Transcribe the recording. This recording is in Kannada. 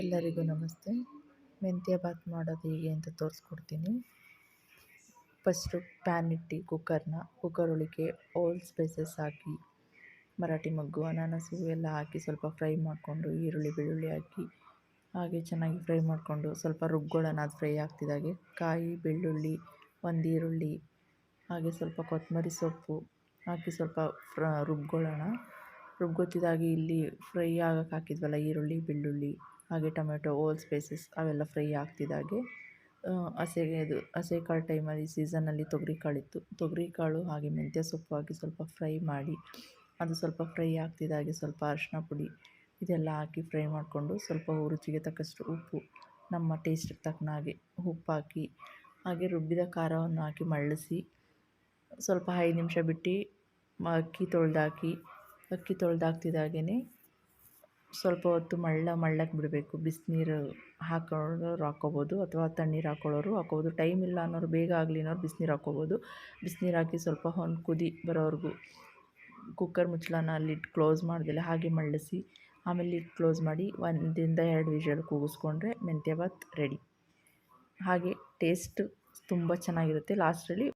ಎಲ್ಲರಿಗೂ ನಮಸ್ತೆ. ಮೆಂತ್ಯ ಬಾತ್ ಮಾಡೋದು ಹೇಗೆ ಅಂತ ತೋರಿಸ್ಕೊಡ್ತೀನಿ. ಫಸ್ಟು ಪ್ಯಾನ್ ಇಟ್ಟು ಕುಕ್ಕರ್ ಒಳಗೆ ಆಲ್ ಸ್ಪೈಸಸ್ ಹಾಕಿ, ಮರಾಠಿ ಮೊಗ್ಗು, ಅನಾನಸು ಎಲ್ಲ ಹಾಕಿ ಸ್ವಲ್ಪ ಫ್ರೈ ಮಾಡಿಕೊಂಡು, ಈರುಳ್ಳಿ ಬೆಳ್ಳುಳ್ಳಿ ಹಾಕಿ ಹಾಗೆ ಚೆನ್ನಾಗಿ ಫ್ರೈ ಮಾಡಿಕೊಂಡು ಸ್ವಲ್ಪ ರುಬ್ಕೊಳ್ಳೋಣ. ಅದು ಫ್ರೈ ಆಗ್ತಿದ್ದಾಗೆ ಕಾಯಿ, ಬೆಳ್ಳುಳ್ಳಿ, ಒಂದು ಈರುಳ್ಳಿ ಹಾಗೆ ಸ್ವಲ್ಪ ಕೊತ್ತಂಬರಿ ಸೊಪ್ಪು ಹಾಕಿ ಸ್ವಲ್ಪ ರುಬ್ಕೊಳ್ಳೋಣ. ರುಬ್ಗೊತ್ತಿದ್ದಾಗೆ ಇಲ್ಲಿ ಫ್ರೈ ಆಗಕ್ಕೆ ಹಾಕಿದ್ವಲ್ಲ ಈರುಳ್ಳಿ, ಬೆಳ್ಳುಳ್ಳಿ ಹಾಗೆ ಟೊಮೆಟೊ, ಓಲ್ ಸ್ಪೈಸಸ್ ಅವೆಲ್ಲ ಫ್ರೈ ಆಗ್ತಿದ್ದಾಗೆ ಹಸೆಕಾಳು ಟೈಮಲ್ಲಿ ಸೀಸನಲ್ಲಿ ತೊಗರಿಕಾಳು ಹಾಗೆ ಮೆಂತ್ಯ ಸೊಪ್ಪು ಹಾಕಿ ಸ್ವಲ್ಪ ಫ್ರೈ ಮಾಡಿ, ಅದು ಸ್ವಲ್ಪ ಫ್ರೈ ಆಗ್ತಿದ್ದಾಗೆ ಸ್ವಲ್ಪ ಅರಿಶಿನ ಪುಡಿ ಇದೆಲ್ಲ ಹಾಕಿ ಫ್ರೈ ಮಾಡಿಕೊಂಡು ಸ್ವಲ್ಪ ರುಚಿಗೆ ತಕ್ಕಷ್ಟು ಉಪ್ಪು, ನಮ್ಮ ಟೇಸ್ಟಿಗೆ ತಕ್ಕನಾಗೆ ಉಪ್ಪು ಹಾಕಿ ಹಾಗೆ ರುಬ್ಬಿದ ಖಾರವನ್ನು ಹಾಕಿ ಮಳ್ಳಿಸಿ ಸ್ವಲ್ಪ 5 ನಿಮಿಷ ಬಿಟ್ಟು ಅಕ್ಕಿ ತೊಳೆದಾಕ್ತಿದ್ದಾಗೇ ಸ್ವಲ್ಪ ಹೊತ್ತು ಮಳ್ಳಕ್ಕೆ ಬಿಡಬೇಕು. ಬಿಸಿನೀರು ಹಾಕೊಳ್ಳೋರು ಹಾಕ್ಕೋಬೋದು ಅಥವಾ ತಣ್ಣೀರು ಹಾಕ್ಕೋಬೋದು. ಟೈಮ್ ಇಲ್ಲ ಅನ್ನೋರು, ಬೇಗ ಆಗಲಿ ಅನ್ನೋರು ಬಿಸಿನೀರು ಹಾಕ್ಕೋಬೋದು. ಬಿಸಿನೀರು ಹಾಕಿ ಸ್ವಲ್ಪ ಒಂದು ಕುದಿ ಬರೋವರೆಗೂ ಕುಕ್ಕರ್ ಮುಚ್ಚಳನ ಲಿಡ್ ಕ್ಲೋಸ್ ಮಾಡ್ದಲೆ ಹಾಗೆ ಮಳ್ಳಿಸಿ, ಆಮೇಲೆ ಲಿಡ್ ಕ್ಲೋಸ್ ಮಾಡಿ 1 ಇಂದ 2 ವಿಷಲ್ ಕೂಗಿಸ್ಕೊಂಡ್ರೆ ಮೆಂತ್ಯ ಬಾತ್ ರೆಡಿ. ಹಾಗೆ ಟೇಸ್ಟ್ ತುಂಬ ಚೆನ್ನಾಗಿರುತ್ತೆ. ಲಾಸ್ಟಲ್ಲಿ